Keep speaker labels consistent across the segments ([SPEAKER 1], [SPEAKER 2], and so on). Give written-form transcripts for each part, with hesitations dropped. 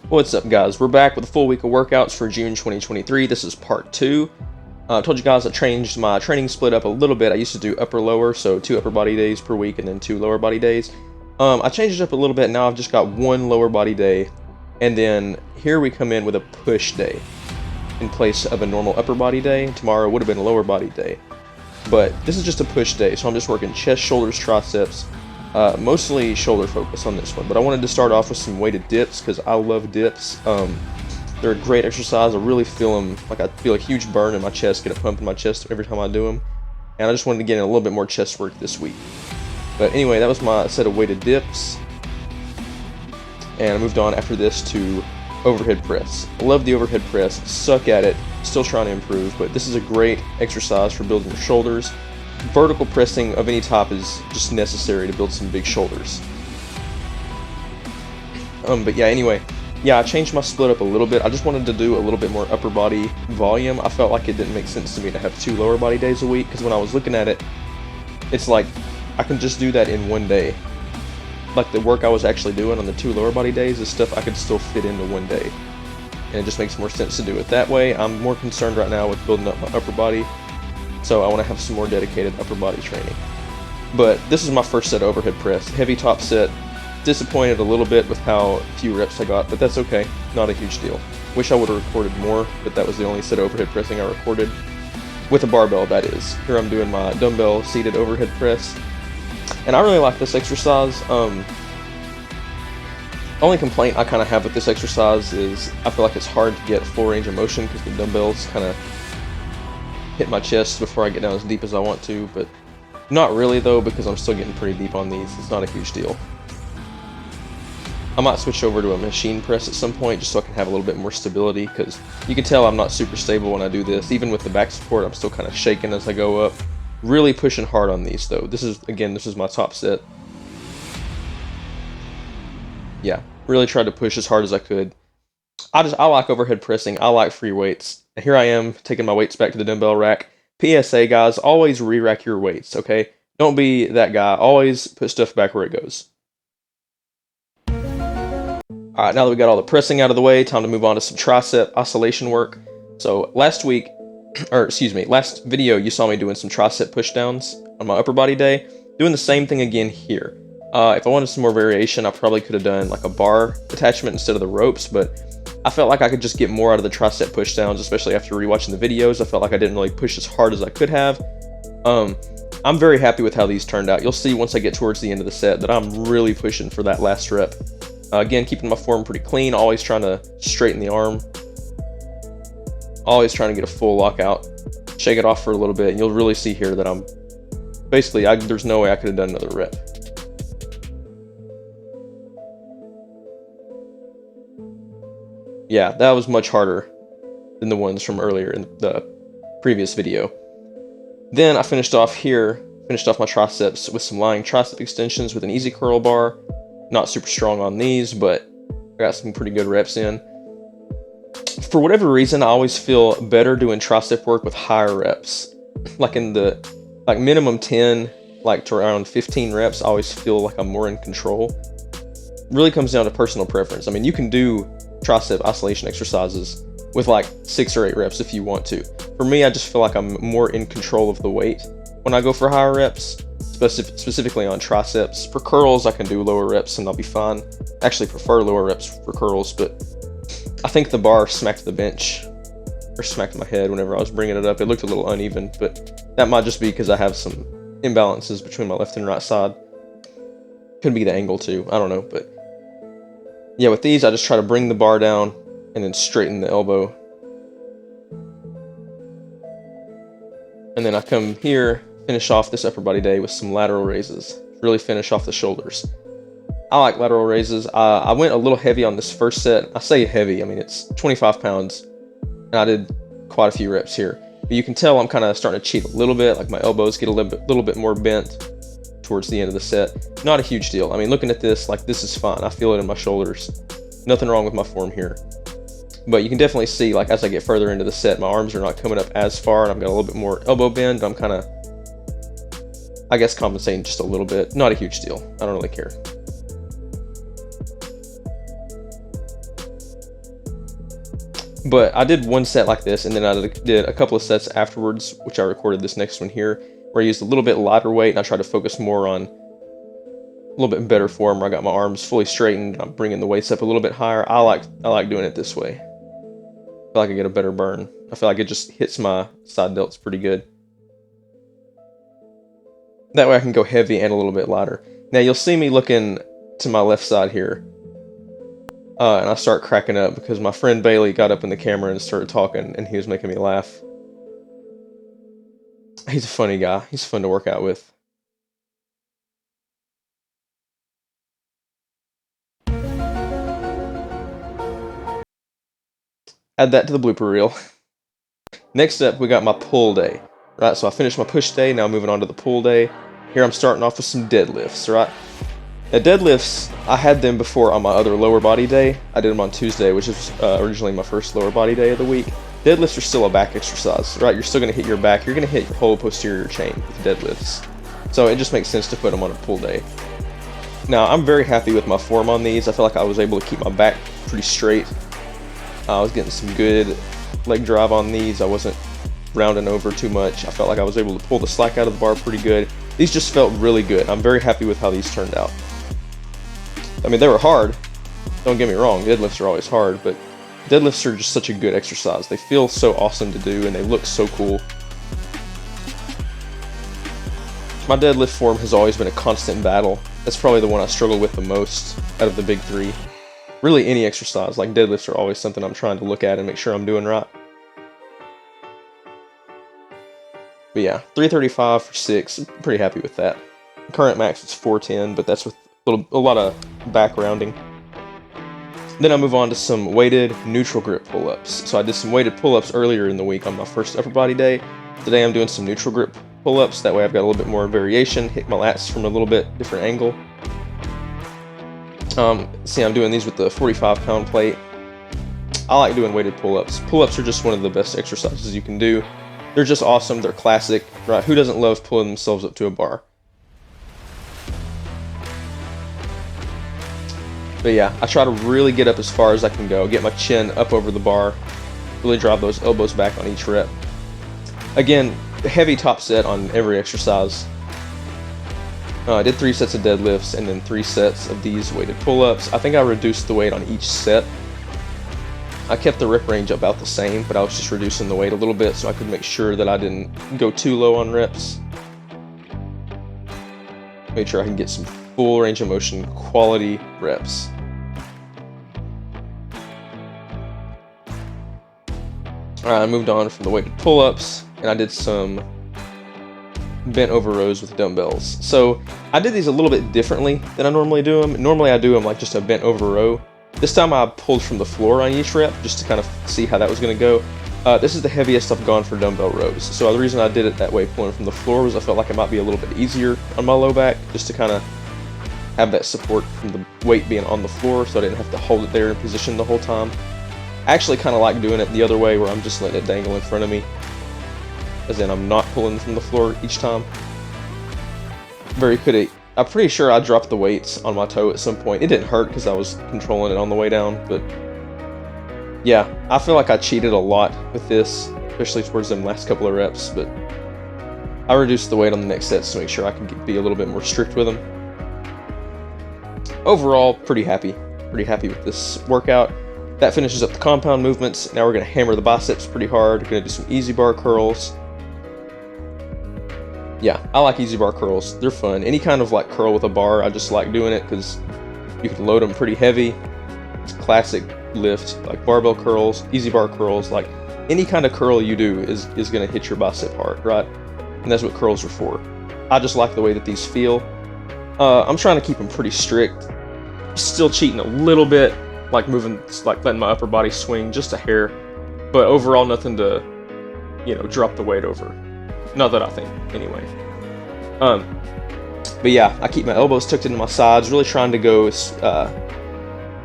[SPEAKER 1] What's up, guys? We're back with a full week of workouts for June 2023. This is part 2. I told you guys I changed my training split up a little bit. I used to do upper-lower, so 2 upper body days per week and then 2 lower body days. I changed it up a little bit. Now I've just got 1 lower body day, and then here we come in with a push day in place of a normal upper body day. Tomorrow would have been a lower body day, but this is just a push day, so I'm just working chest, shoulders, triceps. Mostly shoulder focus on this one, but I wanted to start off with some weighted dips because I love dips. They're a great exercise. I really feel them, like I feel a huge burn in my chest, get a pump in my chest every time I do them, and I just wanted to get in a little bit more chest work this week. But anyway, that was my set of weighted dips, and I moved on after this to overhead press. I love the overhead press, suck at it, still trying to improve, but this is a great exercise for building your shoulders. Vertical pressing of any type is just necessary to build some big shoulders. But yeah, anyway, I changed my split up a little bit. I just wanted to do a little bit more upper body volume. I felt like it didn't make sense to me to have 2 lower body days a week, because when I was looking at it, it's like I can just do that in one day. Like the work I was actually doing on the 2 lower body days is stuff I could still fit into one day. And it just makes more sense to do it that way. I'm more concerned right now with building up my upper body, so I want to have some more dedicated upper body training. But this is my first set of overhead press. Heavy top set. Disappointed a little bit with how few reps I got, but that's okay. Not a huge deal. Wish I would have recorded more, but that was the only set of overhead pressing I recorded. With a barbell, that is. Here I'm doing my dumbbell seated overhead press. And I really like this exercise. Only complaint I kind of have with this exercise is I feel like it's hard to get full range of motion because the dumbbells kind of hit my chest before I get down as deep as I want to, but not really though, because I'm still getting pretty deep on these. It's not a huge deal. I might switch over to a machine press at some point just so I can have a little bit more stability, because you can tell I'm not super stable when I do this. Even with the back support, I'm still kind of shaking as I go up. Really pushing hard on these though. This is my top set. Yeah, really tried to push as hard as I could. I like overhead pressing. I like free weights. Here I am taking my weights back to the dumbbell rack. PSA, guys, always re-rack your weights, okay? Don't be that guy. Always put stuff back where it goes. Alright, now that we got all the pressing out of the way, time to move on to some tricep isolation work. So last video, you saw me doing some tricep pushdowns on my upper body day. Doing the same thing again here. If I wanted some more variation, I probably could have done like a bar attachment instead of the ropes, but I felt like I could just get more out of the tricep pushdowns, especially after rewatching the videos. I felt like I didn't really push as hard as I could have. I'm very happy with how these turned out. You'll see once I get towards the end of the set that I'm really pushing for that last rep. Again, keeping my form pretty clean, always trying to straighten the arm. Always trying to get a full lockout. Shake it off for a little bit, and you'll really see here that I'm... Basically, there's no way I could have done another rep. Yeah, that was much harder than the ones from earlier in the previous video. Then I finished off my triceps with some lying tricep extensions with an easy curl bar. Not super strong on these, but I got some pretty good reps in. For whatever reason, I always feel better doing tricep work with higher reps. Like minimum 10, like to around 15 reps, I always feel like I'm more in control. Really comes down to personal preference. I mean, you can do tricep isolation exercises with like 6 or 8 reps if you want to. For me, I just feel like I'm more in control of the weight when I go for higher reps, specifically on triceps. For curls, I can do lower reps and I'll be fine. Actually prefer lower reps for curls, but I think the bar smacked the bench, or smacked my head whenever I was bringing it up. It looked a little uneven, but that might just be because I have some imbalances between my left and right side. Could be the angle too, I don't know, but yeah, with these, I just try to bring the bar down and then straighten the elbow. And then I come here, finish off this upper body day with some lateral raises. Really finish off the shoulders. I like lateral raises. I went a little heavy on this first set. I say heavy, I mean it's 25 pounds. And I did quite a few reps here. But you can tell I'm kind of starting to cheat a little bit, like my elbows get a little bit more bent towards the end of the set. Not a huge deal. I mean, looking at this, like this is fine. I feel it in my shoulders. Nothing wrong with my form here. But you can definitely see, like as I get further into the set, my arms are not coming up as far, and I've got a little bit more elbow bend. I'm kind of, I guess, compensating just a little bit. Not a huge deal. I don't really care. But I did one set like this, and then I did a couple of sets afterwards, which I recorded this next one here, where I used a little bit lighter weight, and I tried to focus more on a little bit better form, where I got my arms fully straightened, I'm bringing the weights up a little bit higher. I like doing it this way. I feel like I get a better burn. I feel like it just hits my side delts pretty good. That way I can go heavy and a little bit lighter. Now you'll see me looking to my left side here. And I start cracking up because my friend Bailey got up in the camera and started talking, and he was making me laugh. He's a funny guy. He's fun to work out with. Add that to the blooper reel. Next up, we got my pull day. Right, so I finished my push day, now moving on to the pull day. Here I'm starting off with some deadlifts, right? Now deadlifts, I had them before on my other lower body day. I did them on Tuesday, which is originally my first lower body day of the week. Deadlifts are still a back exercise, right? You're still going to hit your back. You're going to hit your whole posterior chain with deadlifts. So it just makes sense to put them on a pull day. Now, I'm very happy with my form on these. I feel like I was able to keep my back pretty straight. I was getting some good leg drive on these. I wasn't rounding over too much. I felt like I was able to pull the slack out of the bar pretty good. These just felt really good. I'm very happy with how these turned out. I mean, they were hard. Don't get me wrong, deadlifts are always hard, but deadlifts are just such a good exercise. They feel so awesome to do, and they look so cool. My deadlift form has always been a constant battle. That's probably the one I struggle with the most out of the big three. Really, any exercise, like deadlifts, are always something I'm trying to look at and make sure I'm doing right. But yeah, 335 for 6, I'm pretty happy with that. Current max is 410, but that's with a lot of back rounding. Then I move on to some weighted neutral grip pull-ups. So I did some weighted pull-ups earlier in the week on my first upper body day. Today I'm doing some neutral grip pull-ups. That way I've got a little bit more variation, hit my lats from a little bit different angle. See, I'm doing these with the 45-pound plate. I like doing weighted pull-ups. Pull-ups are just one of the best exercises you can do. They're just awesome. They're classic, right? Who doesn't love pulling themselves up to a bar? But yeah, I try to really get up as far as I can go, get my chin up over the bar, really drive those elbows back on each rep. Again, heavy top set on every exercise. I did 3 sets of deadlifts and then 3 sets of these weighted pull-ups. I think I reduced the weight on each set. I kept the rep range about the same, but I was just reducing the weight a little bit so I could make sure that I didn't go too low on reps. Make sure I can get some full range of motion quality reps. Alright, I moved on from the weighted pull-ups, and I did some bent over rows with dumbbells. So I did these a little bit differently than I normally do them. Normally I do them like just a bent over row. This time I pulled from the floor on each rep just to kind of see how that was going to go. This is the heaviest I've gone for dumbbell rows. So the reason I did it that way, pulling from the floor, was I felt like it might be a little bit easier on my low back, just to kind of have that support from the weight being on the floor so I didn't have to hold it there in position the whole time. I actually kind of like doing it the other way, where I'm just letting it dangle in front of me, as in I'm not pulling from the floor each time. I'm pretty sure I dropped the weights on my toe at some point. It didn't hurt because I was controlling it on the way down, but yeah, I feel like I cheated a lot with this, especially towards them last couple of reps, but I reduced the weight on the next sets to make sure I can be a little bit more strict with them. Overall, pretty happy with this workout. That finishes up the compound movements. Now we're going to hammer the biceps pretty hard. We're going to do some easy bar curls. Yeah, I like easy bar curls. They're fun. Any kind of like curl with a bar, I just like doing it because you can load them pretty heavy. It's a classic lift, like barbell curls, easy bar curls. Like any kind of curl you do is going to hit your bicep hard, right? And that's what curls are for. I just like the way that these feel. I'm trying to keep them pretty strict. Still cheating a little bit, like letting my upper body swing just a hair, but overall nothing to, drop the weight over. Not that I think, anyway. But yeah, I keep my elbows tucked into my sides, really trying to go as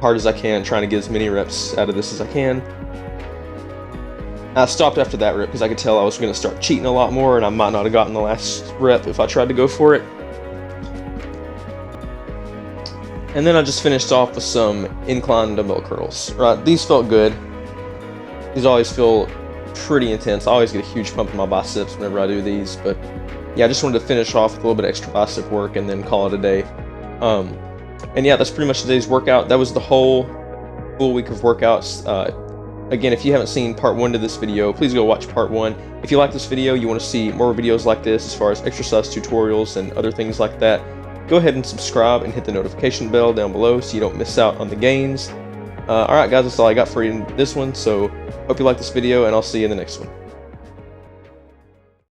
[SPEAKER 1] hard as I can, trying to get as many reps out of this as I can. I stopped after that rep because I could tell I was going to start cheating a lot more, and I might not have gotten the last rep if I tried to go for it. And then I just finished off with some incline dumbbell curls. Right, these felt good. These always feel pretty intense. I always get a huge pump in my biceps whenever I do these, but yeah, I just wanted to finish off with a little bit of extra bicep work and then call it a day. And yeah, that's pretty much today's workout. That was the whole full week of workouts. Again, if you haven't seen part 1 to this video, please go watch part 1. If you like this video, you want to see more videos like this as far as exercise tutorials and other things like that, go ahead and subscribe and hit the notification bell down below so you don't miss out on the gains. Alright guys, that's all I got for you in this one, so hope you like this video, and I'll see you in the next one.